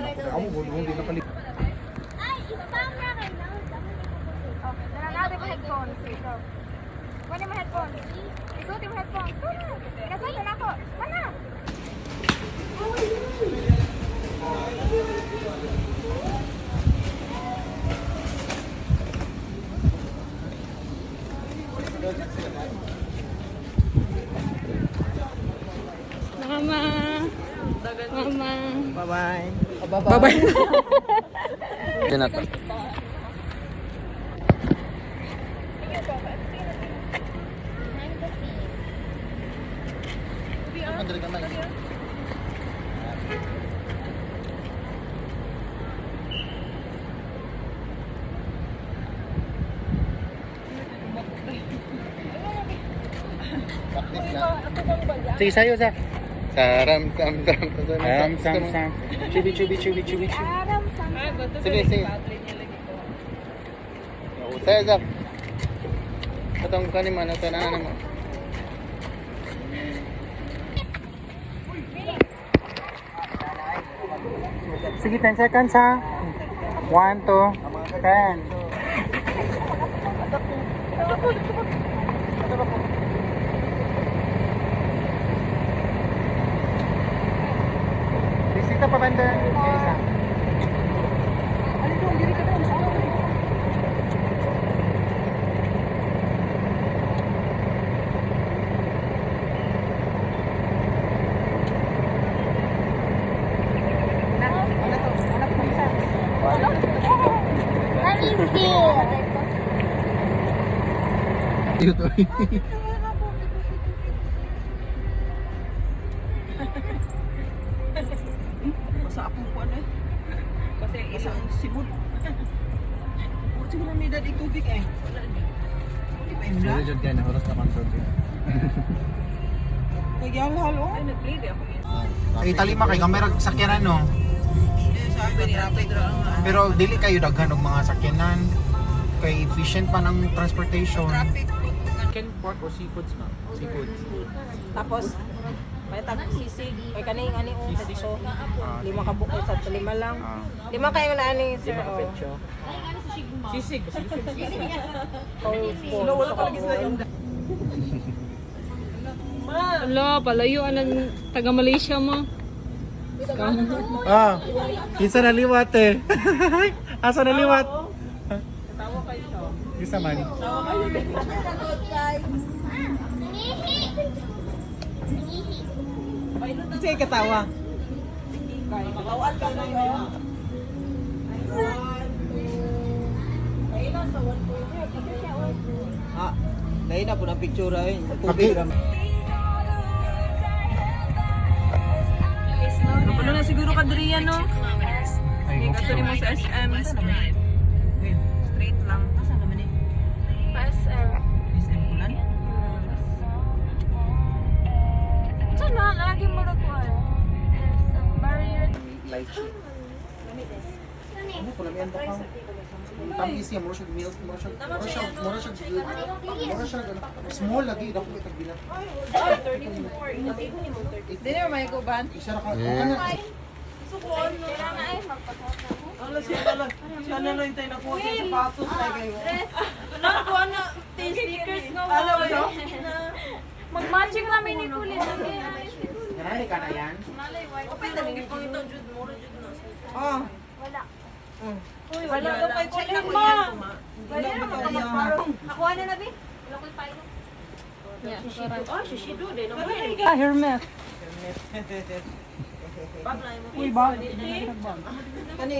Ako, hindi napalit. Ay, ibang na kayo na. Okay, nalalabay ko headphones. Ikaw. Kunin mo headphones. Isuti mo headphones. Pinasuti na ako. Mana? Mama. Mama. Bye-bye. Bye-bye. Yan na to. Madali ka man. Sige, sayo sa. Saram, sam, sam. Saram, sam, sam. Chubi, chubi, chubi, chubi, chubi. Aram, sama. Sige, sige. Sayo, Zak. Katong ka ni man, ito na mo. Sige, 10 seconds ha. 1, 2, 10. Bisita pa banda. Isa. Let me see. Ito. Basa akong kuan eh. Kasi isang sibod. Kung siguro may dadi tubig eh. Hindi pa imla. Sige, dyan kayo na. Oras na control. Nagyalhal oh. Ay, nag-play di ako. Ay, talima kayo. May sakyanan no. Sa akin, rapid lang. Pero dili kayo daghan og mga sakyanan. Kay efficient pa ng transportation. Traffic. Chicken, pork or seafoods ma? Seafoods. Tapos, may tag sisig. Ay, kaning ani oh. Tagso. Ah, 5 ka buko sa 5 lang. ah. 5 kayo na ani sir. Oh. Sisig. Sino wala pa lagi sa yung Ala, palayo ang taga Malaysia mo. Ah, kinsa naliwat eh. Asa naliwat? tawa kayo siya. Kinsa man? Sige katawa. Katawaan ka na yun. Ah, dahil na po ng picture ay tubig Okay. Napalo na siguro ka diri yan no? Ay, Kasi mo sa SM. Straight lang. Asa naman eh? SM. SM Pulan? Saan na? Lagi mo nakuhan. Barrier. lychee. Ano ko lang yan ba ka? Tamis siya, mura siya milk, mura siya small lagi, dako may tagbila. Dili mo may kuban? Isa ra ka, kana. Kailangan ay magpasok. Ala siya ala. Siya na lang tayo nakuha sa sapatos ay kayo. Nakuha na. Stickers no. Ala ba yun? Mag-matching namin ni Kulin. Narali ka na yan? Malay, white. Kapay na naging pangito jud mo jud na. Ah. Wala. Uy, wala daw kay Kulin, ma. Pwede na magpaparo. Nakuha na na, Bi? Wala ko tayo. Shishido din. Ah, Hermes. Uy, ba? Kani.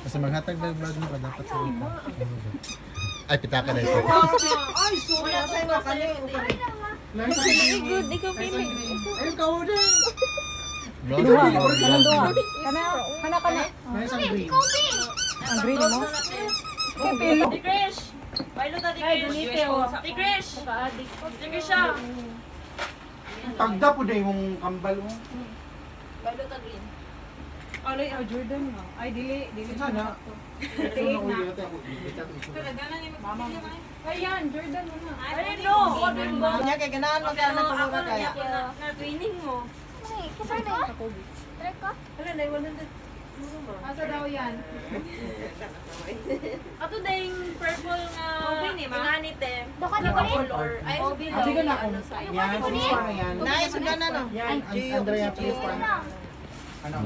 Kasi maghatag na vlog mo ka dapat sa ito. Ay, pitaka na ito. Ay, sorry. Nasay mo kani. Good, ikaw pili. Ay, kawo din. Vlog. Kana. May isang green. Ang green mo? Di Krish! Pailo ta, Di Krish! Di Krish! Di Krish siya! Tagda po na yung kambal mo. Pailo ta, green. Alay, Jordan mo. Ay, dili. Sana. Ayan, Jordan mo na. Ay, no! Nya kay ganahan mo kaya nang tulungan kaya. Na training mo. Try ko? Try ko? Wala na, 100. Asa daw yan? Ato ding purple nga. Inanite. Doko ni ko ni? Ay, Sige na ako. Yan, please pa na yan. Nice, ang gana no. Yan, Andrea, please pa na. Ano?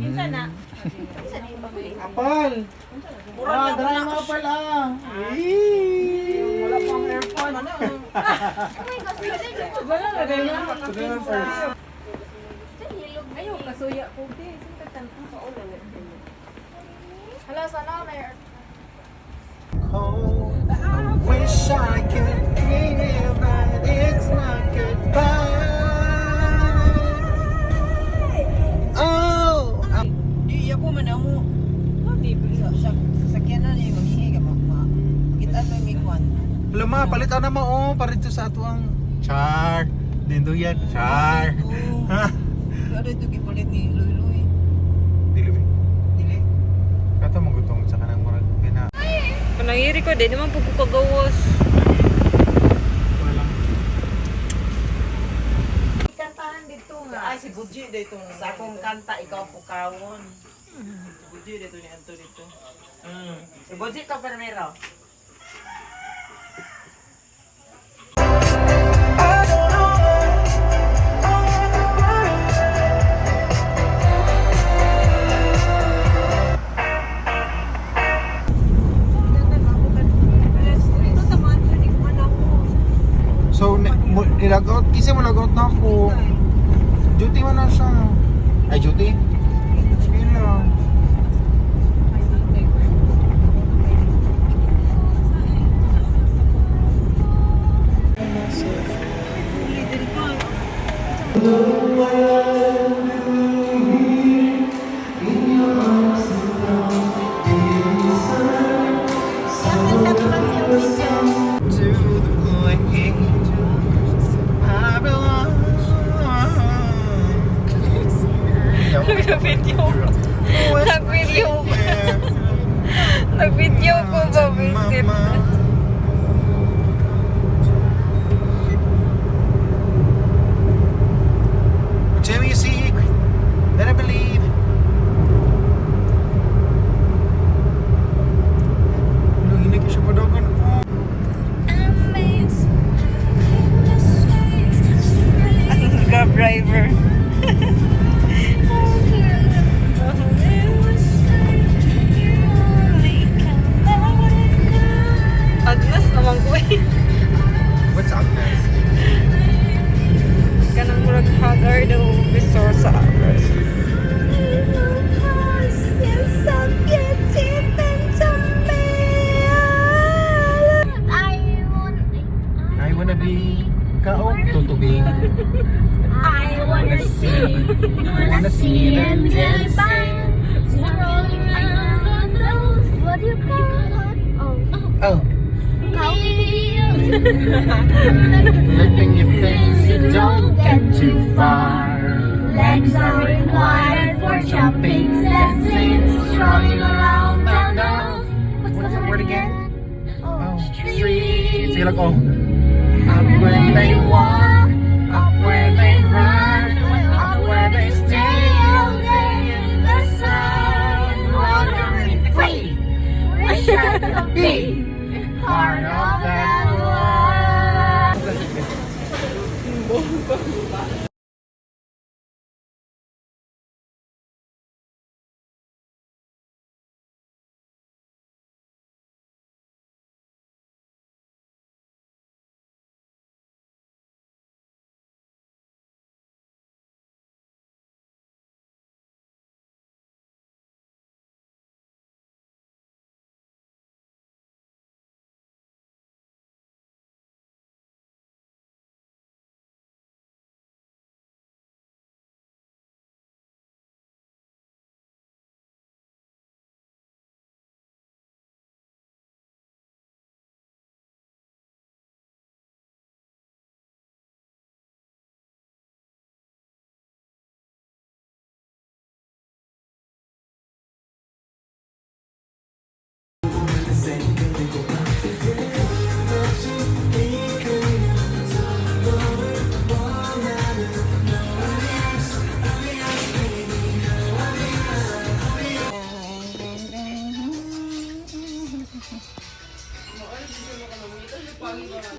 Kinsa na. Apal! Dala yung apal ah! Wala pang aircon. Ano? Wala na, dahil na. Sige na first. Ayaw, kasuya ko. Hala, sana may Wish I could feel that it's not goodbye. Oh! Di ako man mo. Sa sasakyan na niya maghihiga ma. Kita mo yung iguan. Lama, palitan na mo parito sa ato ang char. Dindo yan, char. Ha? Ano ito kipalit ni Luy-Luy? Dili. Dili. Kato magutong sa kanang murag pina. Panangiri ko, di naman po ko kagawas. Wala. kantahan dito nga. Ay si Budji dito. Sa akong kanta ikaw pukawon. Si Budji dito ni Anto dito. Si Budji ka primero. So, nilag-out, kasi mo lag-out na ako. Duty mo na siya. Ay, duty? Sige lang. To the blue angels, I belong. Nag-video. Nag-video. Nag-video ko ba, Vincent? Tell me a secret that I believe. Ano, hindi ko siya padagan. Grab driver. Agnes naman ko eh. What's Agnes? Kanang murag haggard o bisor sa Agnes. I wanna be kaong tutubing. I wanna see and just rolling around on those, what do you call it? Oh, Flipping your face, don't get too far. Legs are required for jumping, dancing, strolling around down those. What's the word again? oh, Street. street. Sige lang, oh. Up where they walk, up where they run, up where they stay all day in the sun. Wandering free, wish I could be part of that world.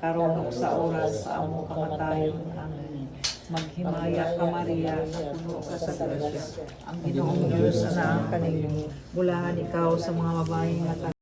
karon ug sa oras sa among kamatayon. Amen. Maghimaya ka Maria, na puno ka sa grasya. Ang Ginoong Diyos na kanimo. Bulahan ikaw sa mga babae nga